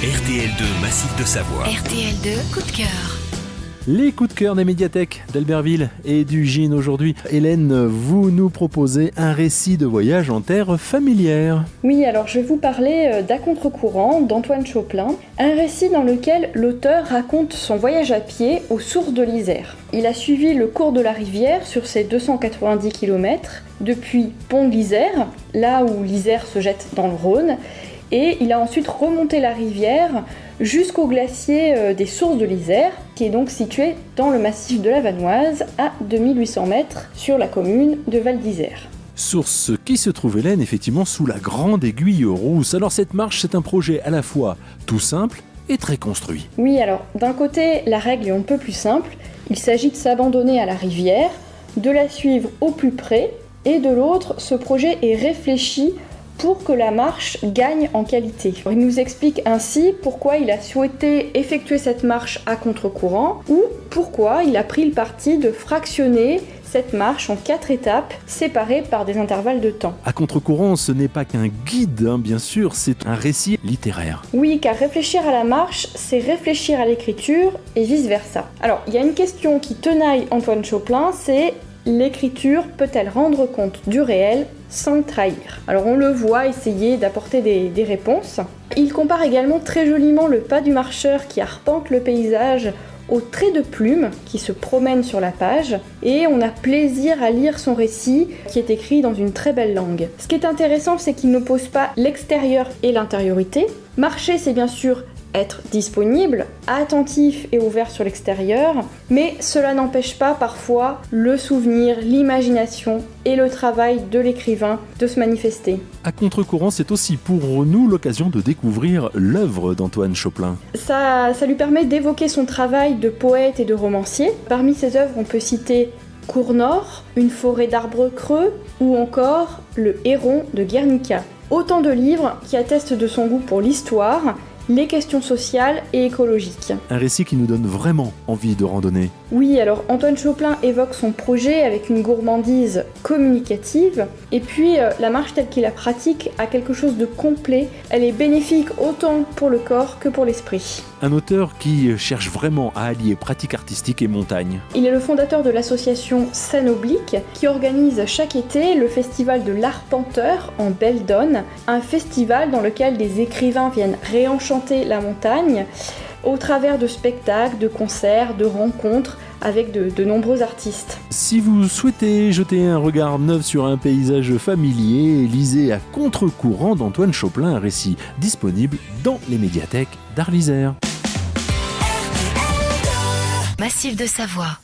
RTL2 Massif de Savoie. RTL2, coup de cœur. Les coups de cœur des médiathèques d'Albertville et du Gine aujourd'hui. Hélène, vous nous proposez un récit de voyage en terre familière. Oui, alors je vais vous parler d'À contre-courant d'Antoine Choplin, un récit dans lequel l'auteur raconte son voyage à pied aux sources de l'Isère. Il a suivi le cours de la rivière sur ses 290 km depuis Pont de l'Isère, là où l'Isère se jette dans le Rhône, et il a ensuite remonté la rivière jusqu'au glacier des sources de l'Isère, qui est donc situé dans le massif de la Vanoise, à 2800 mètres sur la commune de Val d'Isère. Source qui se trouve, Hélène, effectivement sous la grande aiguille rousse. Alors cette marche, c'est un projet à la fois tout simple et très construit. Oui, alors d'un côté, la règle est un peu plus simple. Il s'agit de s'abandonner à la rivière, de la suivre au plus près, et de l'autre, ce projet est réfléchi pour que la marche gagne en qualité. Il nous explique ainsi pourquoi il a souhaité effectuer cette marche à contre-courant ou pourquoi il a pris le parti de fractionner cette marche en 4 étapes séparées par des intervalles de temps. À contre-courant, ce n'est pas qu'un guide, bien sûr, c'est un récit littéraire. Oui, car réfléchir à la marche, c'est réfléchir à l'écriture et vice-versa. Alors, il y a une question qui tenaille Antoine Choplin, c'est: l'écriture peut-elle rendre compte du réel sans le trahir? Alors on le voit essayer d'apporter des réponses. Il compare également très joliment le pas du marcheur qui arpente le paysage au trait de plume qui se promène sur la page, et on a plaisir à lire son récit qui est écrit dans une très belle langue. Ce qui est intéressant, c'est qu'il n'oppose pas l'extérieur et l'intériorité. Marcher, c'est bien sûr être disponible, attentif et ouvert sur l'extérieur, mais cela n'empêche pas parfois le souvenir, l'imagination et le travail de l'écrivain de se manifester. À contre-courant, c'est aussi pour nous l'occasion de découvrir l'œuvre d'Antoine Choplin. Ça lui permet d'évoquer son travail de poète et de romancier. Parmi ses œuvres, on peut citer Cours Nord, Une forêt d'arbres creux ou encore Le Héron de Guernica. Autant de livres qui attestent de son goût pour l'histoire, les questions sociales et écologiques. Un récit qui nous donne vraiment envie de randonner. Oui, alors Antoine Choplin évoque son projet avec une gourmandise communicative, et puis la marche telle qu'il la pratique a quelque chose de complet. Elle est bénéfique autant pour le corps que pour l'esprit. Un auteur qui cherche vraiment à allier pratique artistique et montagne. Il est le fondateur de l'association Scène Oblique, qui organise chaque été le festival de l'Arpenteur en Belledonne, un festival dans lequel des écrivains viennent réenchanter la montagne au travers de spectacles, de concerts, de rencontres avec de nombreux artistes. Si vous souhaitez jeter un regard neuf sur un paysage familier, lisez À contre-courant d'Antoine Choplin, un récit disponible dans les médiathèques d'Arles-Isère. Massif de Savoie.